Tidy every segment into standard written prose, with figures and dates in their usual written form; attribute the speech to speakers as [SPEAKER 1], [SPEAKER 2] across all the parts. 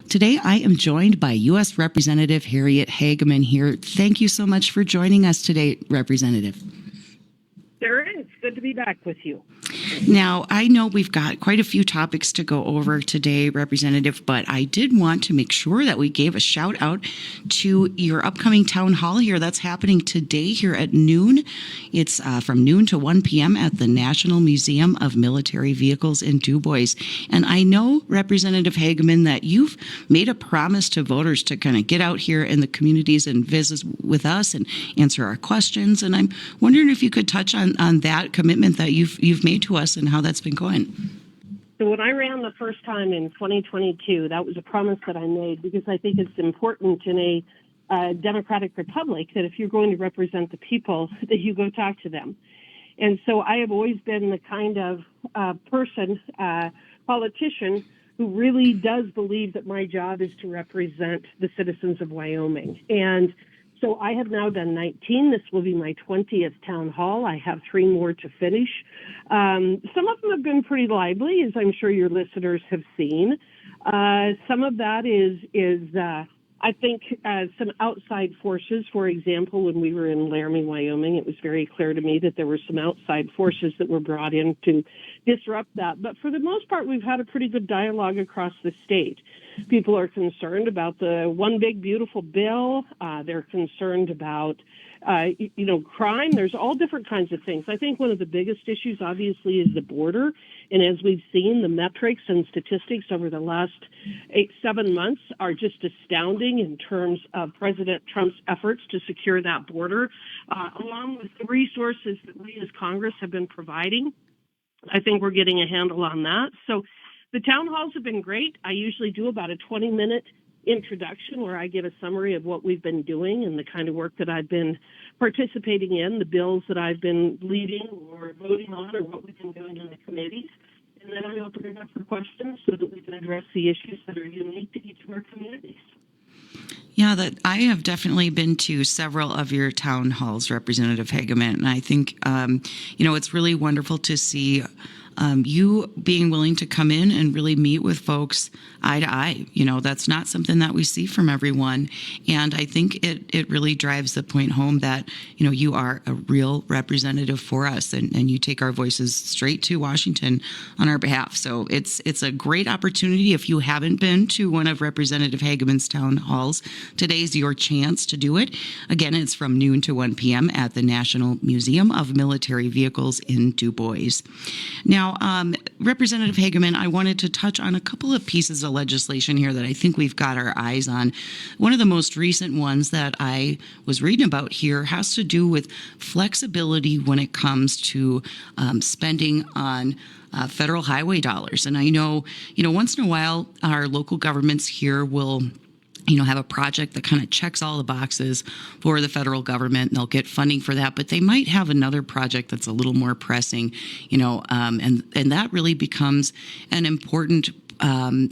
[SPEAKER 1] Today, I am joined by U.S. Representative Harriet Hageman here. Thank you so much for joining us today, Representative.
[SPEAKER 2] Sarah, it's good to be back with you.
[SPEAKER 1] Now, I know we've got quite a few topics to go over today, Representative, but I did want to make sure that we gave a shout out to your upcoming town hall here that's happening today here at noon. It's from noon to 1 p.m. at the National Museum of Military Vehicles in Du Bois. And I know, Representative Hageman, that you've made a promise to voters to kind of get out here in the communities and visit with us and answer our questions. And I'm wondering if you could touch on that commitment that you've made to us and how that's been going.
[SPEAKER 2] So when I ran the first time in 2022, that was a promise that I made because I think it's important in a democratic republic that if you're going to represent the people, that you go talk to them. And so I have always been the kind of politician, who really does believe that my job is to represent the citizens of Wyoming. And so I have now done 19. This will be my 20th town hall. I have 3 more to finish. Some of them have been pretty lively, as I'm sure your listeners have seen. Some of that is I think, some outside forces. For example, when we were in Laramie, Wyoming, it was very clear to me that there were some outside forces that were brought in to disrupt that. But for the most part, we've had a pretty good dialogue across the state. People are concerned about the one big beautiful bill. They're concerned about, crime. There's all different kinds of things. I think one of the biggest issues, obviously, is the border. And as we've seen, the metrics and statistics over the last 7 months are just astounding in terms of President Trump's efforts to secure that border, along with the resources that we as Congress have been providing. I think we're getting a handle on that. So the town halls have been great. I usually do about a 20-minute introduction where I give a summary of what we've been doing and the kind of work that I've been participating in, the bills that I've been leading or voting on, or what we've been doing in the committees. And then I open it up for questions so that we can address the issues that are unique to each of our communities.
[SPEAKER 1] Yeah, that I have definitely been to several of your town halls, Representative Hageman, and I think, it's really wonderful to see you being willing to come in and really meet with folks eye to eye. That's not something that we see from everyone. And I think it really drives the point home that, you are a real representative for us and you take our voices straight to Washington on our behalf. So it's a great opportunity. If you haven't been to one of Representative Hageman's town halls, today's your chance to do it. Again, it's from noon to 1 p.m. at the National Museum of Military Vehicles in Du Bois. Now, Representative Hageman, I wanted to touch on a couple of pieces of legislation here that I think we've got our eyes on. One of the most recent ones that I was reading about here has to do with flexibility when it comes to spending on federal highway dollars. And I know, once in a while, our local governments here will have a project that kind of checks all the boxes for the federal government, and they'll get funding for that. But they might have another project that's a little more pressing, and that really becomes an important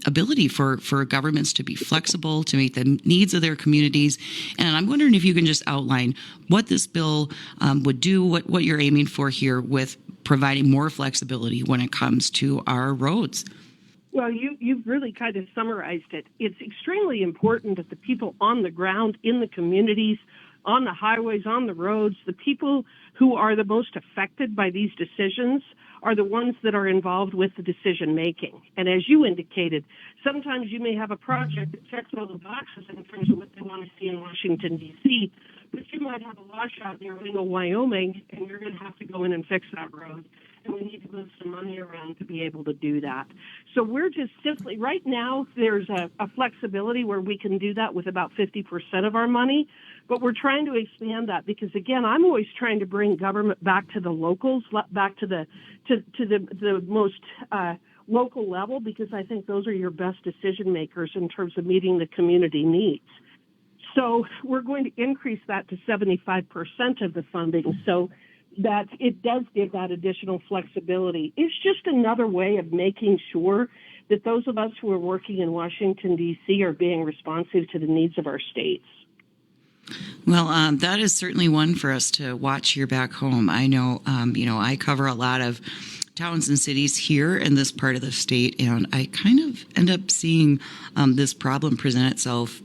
[SPEAKER 1] ability for governments to be flexible, to meet the needs of their communities. And I'm wondering if you can just outline what this bill would do, what you're aiming for here with providing more flexibility when it comes to our roads.
[SPEAKER 2] Well, you've really kind of summarized it. It's extremely important that the people on the ground, in the communities, on the highways, on the roads, the people who are the most affected by these decisions are the ones that are involved with the decision making. And as you indicated, sometimes you may have a project that checks all the boxes in terms of what they want to see in Washington, D.C., but you might have a washout near Wingo, Wyoming, and you're going to have to go in and fix that road. And we need to move some money around to be able to do that. So we're just simply, right now, there's a flexibility where we can do that with about 50% of our money, but we're trying to expand that because, again, I'm always trying to bring government back to the locals, back to the most local level, because I think those are your best decision makers in terms of meeting the community needs. So we're going to increase that to 75% of the funding so that it does give that additional flexibility. It's just another way of making sure that those of us who are working in Washington, D.C. are being responsive to the needs of our states.
[SPEAKER 1] Well, that is certainly one for us to watch here back home. I know, I cover a lot of towns and cities here in this part of the state, and I kind of end up seeing this problem present itself,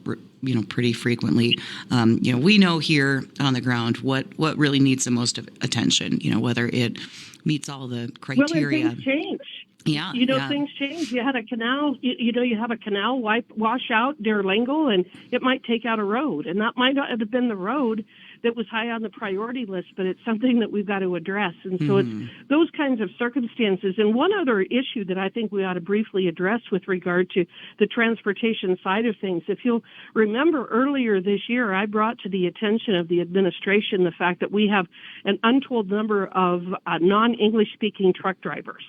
[SPEAKER 1] pretty frequently. We know here on the ground what really needs the most of attention. Whether it meets all the criteria.
[SPEAKER 2] Well, and things change.
[SPEAKER 1] Yeah,
[SPEAKER 2] Things change. You had a canal, you have a canal wash out their lingo, and it might take out a road. And that might not have been the road that was high on the priority list, but it's something that we've got to address. And so it's those kinds of circumstances. And one other issue that I think we ought to briefly address with regard to the transportation side of things. If you'll remember earlier this year, I brought to the attention of the administration the fact that we have an untold number of non-English speaking truck drivers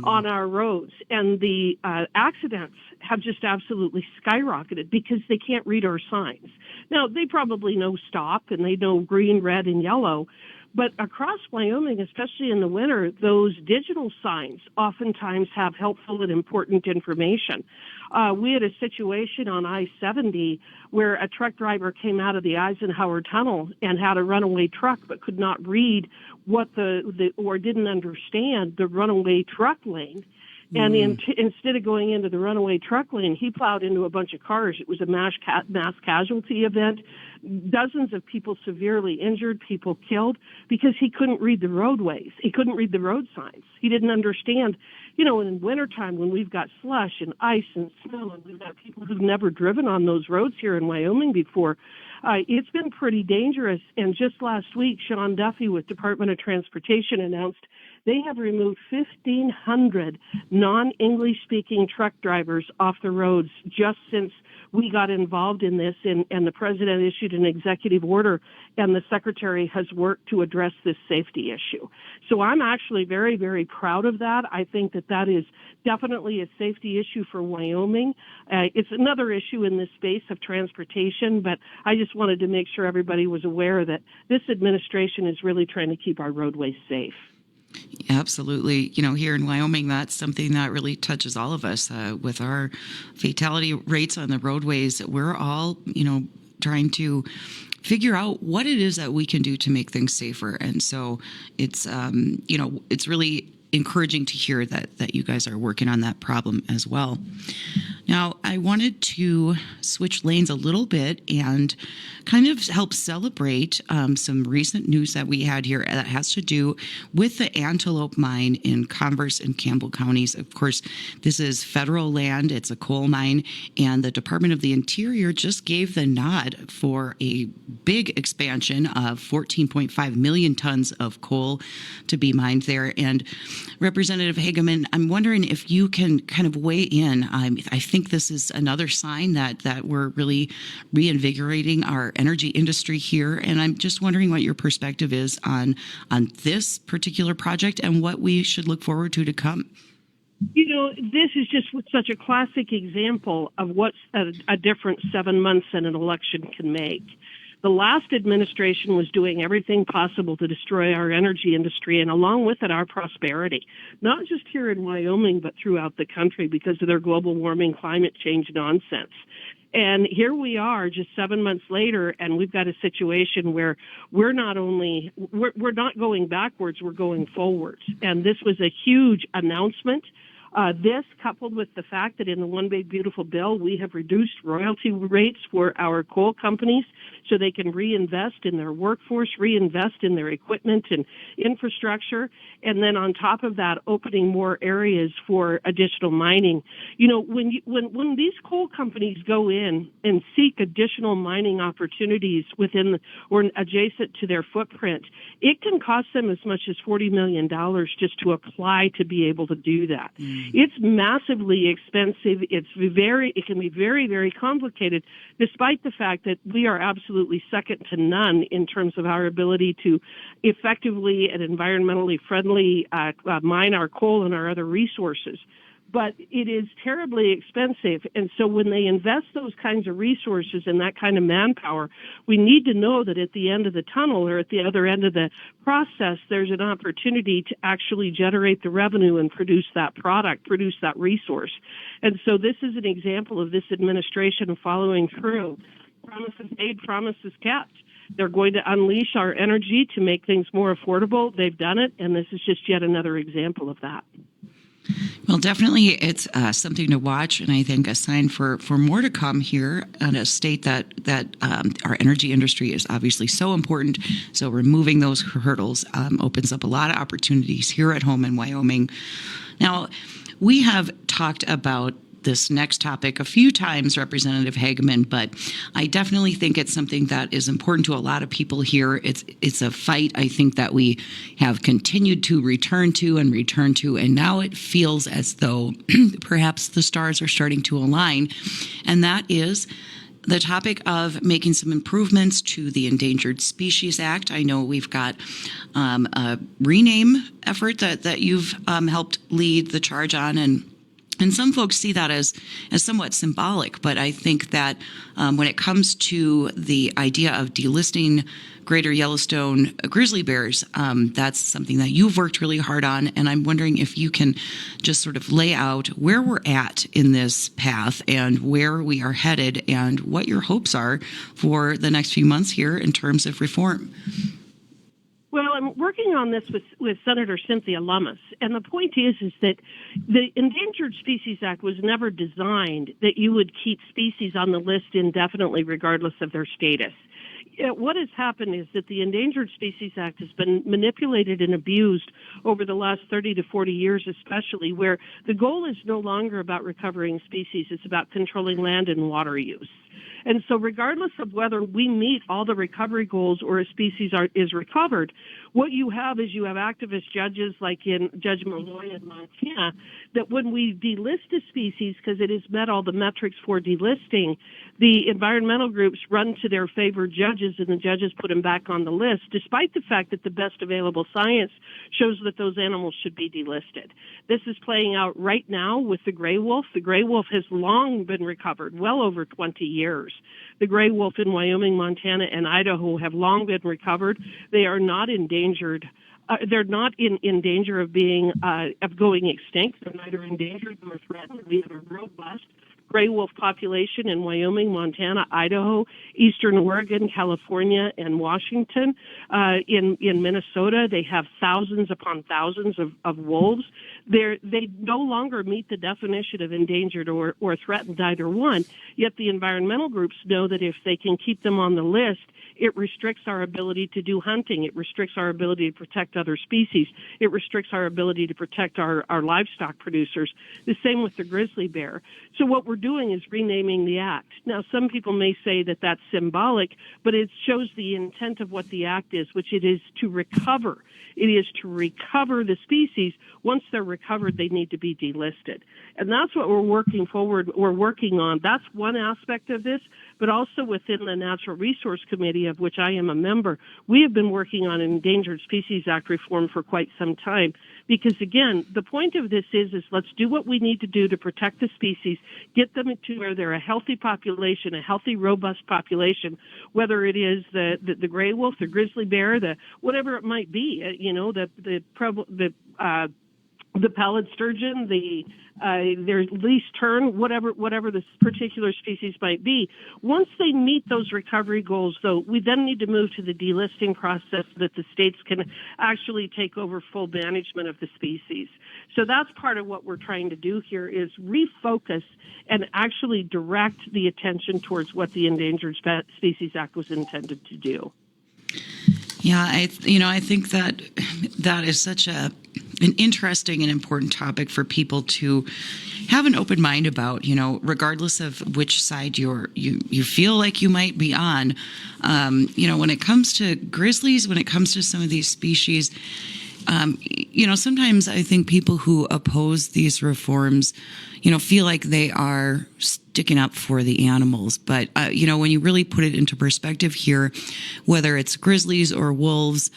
[SPEAKER 2] on our roads. And the accidents have just absolutely skyrocketed because they can't read our signs. Now, they probably know stop and they know green, red, and yellow. But across Wyoming, especially in the winter, those digital signs oftentimes have helpful and important information. We had a situation on I-70 where a truck driver came out of the Eisenhower Tunnel and had a runaway truck but could not read what or didn't understand the runaway truck lane. And instead of going into the runaway truck lane, he plowed into a bunch of cars. It was a mass casualty event. Dozens of people severely injured, people killed, because he couldn't read the roadways. He couldn't read the road signs. He didn't understand. In wintertime when we've got slush and ice and snow and we've got people who've never driven on those roads here in Wyoming before, it's been pretty dangerous. And just last week, Sean Duffy with Department of Transportation announced they have removed 1,500 non-English speaking truck drivers off the roads just since we got involved in this, and the president issued an executive order, and the secretary has worked to address this safety issue. So I'm actually very, very proud of that. I think that is definitely a safety issue for Wyoming. It's another issue in this space of transportation, but I just wanted to make sure everybody was aware that this administration is really trying to keep our roadways safe.
[SPEAKER 1] Absolutely. Here in Wyoming, that's something that really touches all of us. With our fatality rates on the roadways, we're all, trying to figure out what it is that we can do to make things safer. And so it's, it's really encouraging to hear that you guys are working on that problem as well. Now, I wanted to switch lanes a little bit and kind of help celebrate some recent news that we had here that has to do with the Antelope Mine in Converse and Campbell counties. Of course, this is federal land. It's a coal mine, and the Department of the Interior just gave the nod for a big expansion of 14.5 million tons of coal to be mined there. And Representative Hageman, I'm wondering if you can kind of weigh in. I think this is another sign that we're really reinvigorating our energy industry here. And I'm just wondering what your perspective is on this particular project and what we should look forward to come.
[SPEAKER 2] This is just such a classic example of what a difference 7 months in an election can make. The last administration was doing everything possible to destroy our energy industry and along with it our prosperity, not just here in Wyoming, but throughout the country because of their global warming, climate change nonsense. And here we are just 7 months later, and we've got a situation where we're not going backwards, we're going forwards. And this was a huge announcement. This, coupled with the fact that in the One Big Beautiful Bill, we have reduced royalty rates for our coal companies so they can reinvest in their workforce, reinvest in their equipment and infrastructure, and then on top of that, opening more areas for additional mining. When these coal companies go in and seek additional mining opportunities within or adjacent to their footprint, it can cost them as much as $40 million just to apply to be able to do that. It's massively expensive. It can be very, very complicated, despite the fact that we are absolutely second to none in terms of our ability to effectively and environmentally friendly mine our coal and our other resources. But it is terribly expensive. And so when they invest those kinds of resources and that kind of manpower, we need to know that at the end of the tunnel or at the other end of the process, there's an opportunity to actually generate the revenue and produce that product, produce that resource. And so this is an example of this administration following through. Promises made, promises kept. They're going to unleash our energy to make things more affordable. They've done it, and this is just yet another example of that.
[SPEAKER 1] Well, definitely it's something to watch, and I think a sign for more to come here in a state that our energy industry is obviously so important. So removing those hurdles opens up a lot of opportunities here at home in Wyoming. Now, we have talked about this next topic a few times, Representative Hageman, but I definitely think it's something that is important to a lot of people here. It's a fight, I think, that we have continued to return to, and now it feels as though perhaps the stars are starting to align, and that is the topic of making some improvements to the Endangered Species Act. I know we've got a rename effort that you've helped lead the charge on, and some folks see that as somewhat symbolic, but I think that when it comes to the idea of delisting greater Yellowstone grizzly bears, that's something that you've worked really hard on, and I'm wondering if you can just sort of lay out where we're at in this path and where we are headed and what your hopes are for the next few months here in terms of reform.
[SPEAKER 2] Well, I'm working on this with Senator Cynthia Lummis, and the point is that the Endangered Species Act was never designed that you would keep species on the list indefinitely regardless of their status. What has happened is that the Endangered Species Act has been manipulated and abused over the last 30 to 40 years especially, where the goal is no longer about recovering species, it's about controlling land and water use. And so regardless of whether we meet all the recovery goals or a species is recovered, what you have is you have activist judges like in Judge Malloy in Montana, that when we delist a species because it has met all the metrics for delisting, the environmental groups run to their favored judges and the judges put them back on the list, despite the fact that the best available science shows that those animals should be delisted. This is playing out right now with the gray wolf. The gray wolf has long been recovered, well over 20 years. The gray wolf in Wyoming, Montana, and Idaho have long been recovered. They are not endangered. They're not in danger of being of going extinct. They're neither endangered nor threatened. We have a robust gray wolf population in Wyoming, Montana, Idaho, Eastern Oregon, California, and Washington. In Minnesota, they have thousands upon thousands of wolves. They no longer meet the definition of endangered or threatened, either one, yet the environmental groups know that if they can keep them on the list, it restricts our ability to do hunting. It restricts our ability to protect other species. It restricts our ability to protect our livestock producers. The same with the grizzly bear. So what we're doing is renaming the act. Now, some people may say that that's symbolic, but it shows the intent of what the act is, which it is to recover. It is to recover the species. Once they're recovered, they need to be delisted. And that's what we're working on. That's one aspect of this, but also within the Natural Resource Committee, of which I am a member, we have been working on an Endangered Species Act reform for quite some time. Because again, the point of this is let's do what we need to do to protect the species, get them to where they're a healthy population, a healthy, robust population, whether it is the gray wolf, the grizzly bear, the whatever it might be, the pallid sturgeon, their least tern, whatever this particular species might be. Once they meet those recovery goals, though, we then need to move to the delisting process so that the states can actually take over full management of the species. So that's part of what we're trying to do here is refocus and actually direct the attention towards what the Endangered Species Act was intended to do.
[SPEAKER 1] Yeah, I think that is such an interesting and important topic for people to have an open mind about, regardless of which side you feel like you might be on. When it comes to grizzlies, when it comes to some of these species, sometimes I think people who oppose these reforms, feel like they are sticking up for the animals. But, when you really put it into perspective here, whether it's grizzlies or wolves,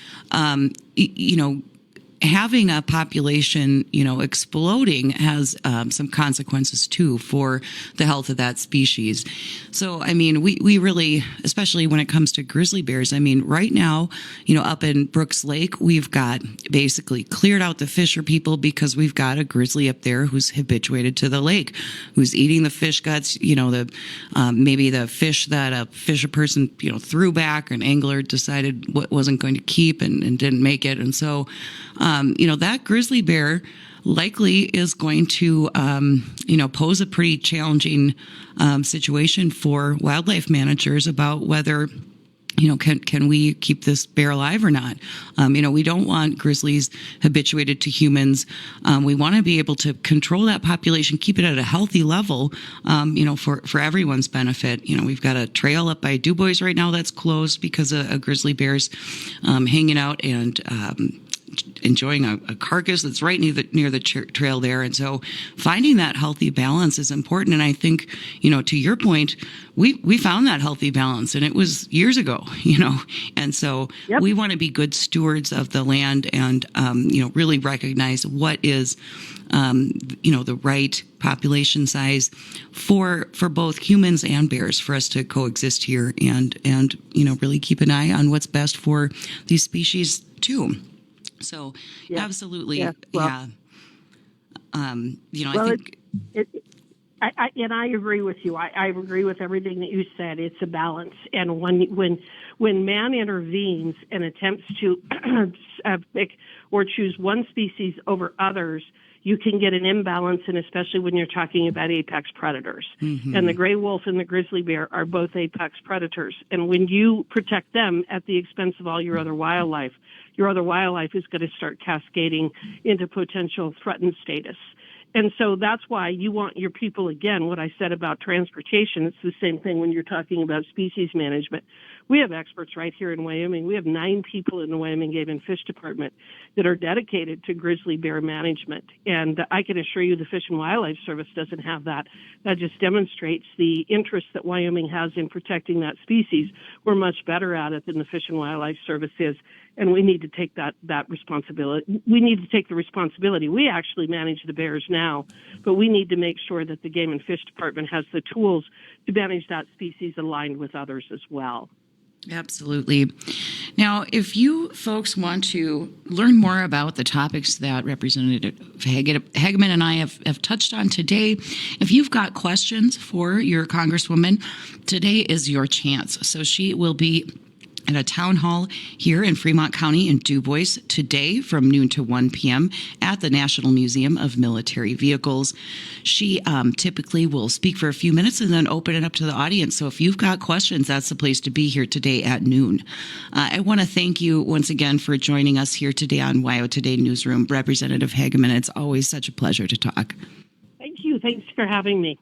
[SPEAKER 1] having a population, exploding has some consequences too for the health of that species. So, I mean, we really, especially when it comes to grizzly bears, I mean, right now, up in Brooks Lake, we've got basically cleared out the fisher people because we've got a grizzly up there who's habituated to the lake, who's eating the fish guts, maybe the fish that a fisher person, threw back, an angler decided what wasn't going to keep and didn't make it. And so, that grizzly bear likely is going to, pose a pretty challenging situation for wildlife managers about whether, can we keep this bear alive or not? We don't want grizzlies habituated to humans. We want to be able to control that population, keep it at a healthy level, for everyone's benefit. We've got a trail up by Du Bois right now that's closed because a grizzly bear's hanging out and enjoying a carcass that's right near the trail there. And so finding that healthy balance is important. And I think, to your point, we found that healthy balance, and it was years ago, and so
[SPEAKER 2] Yep.
[SPEAKER 1] we want to be good stewards of the land and, really recognize what is, the right population size for both humans and bears for us to coexist here and, really keep an eye on what's best for these species too. So
[SPEAKER 2] Yeah.
[SPEAKER 1] absolutely.
[SPEAKER 2] Yeah. Well,
[SPEAKER 1] Yeah.
[SPEAKER 2] well,
[SPEAKER 1] I think,
[SPEAKER 2] and I agree with you. I agree with everything that you said. It's a balance. And when man intervenes and attempts to pick or choose one species over others, you can get an imbalance, and especially when you're talking about apex predators.
[SPEAKER 1] mm-hmm.
[SPEAKER 2] And the gray wolf and the grizzly bear are both apex predators. And when you protect them at the expense of all your other wildlife is going to start cascading into potential threatened status. And so that's why you want your people, again, what I said about transportation, it's the same thing when you're talking about species management. We have experts right here in Wyoming. We have 9 people in the Wyoming Game and Fish Department that are dedicated to grizzly bear management. And I can assure you the Fish and Wildlife Service doesn't have that. That just demonstrates the interest that Wyoming has in protecting that species. We're much better at it than the Fish and Wildlife Service is. And we need to take that responsibility. We need to take the responsibility. We actually manage the bears now, but we need to make sure that the Game and Fish Department has the tools to manage that species aligned with others as well.
[SPEAKER 1] Absolutely. Now, if you folks want to learn more about the topics that Representative Hageman and I have touched on today, if you've got questions for your Congresswoman, today is your chance. So she will be at a town hall here in Fremont County in Du Bois today from noon to 1 p.m. at the National Museum of Military Vehicles. She typically will speak for a few minutes and then open it up to the audience. So if you've got questions, that's the place to be here today at noon. I want to thank you once again for joining us here today on WyoToday Newsroom. Representative Hageman, it's always such a pleasure to talk.
[SPEAKER 2] Thank you. Thanks for having me.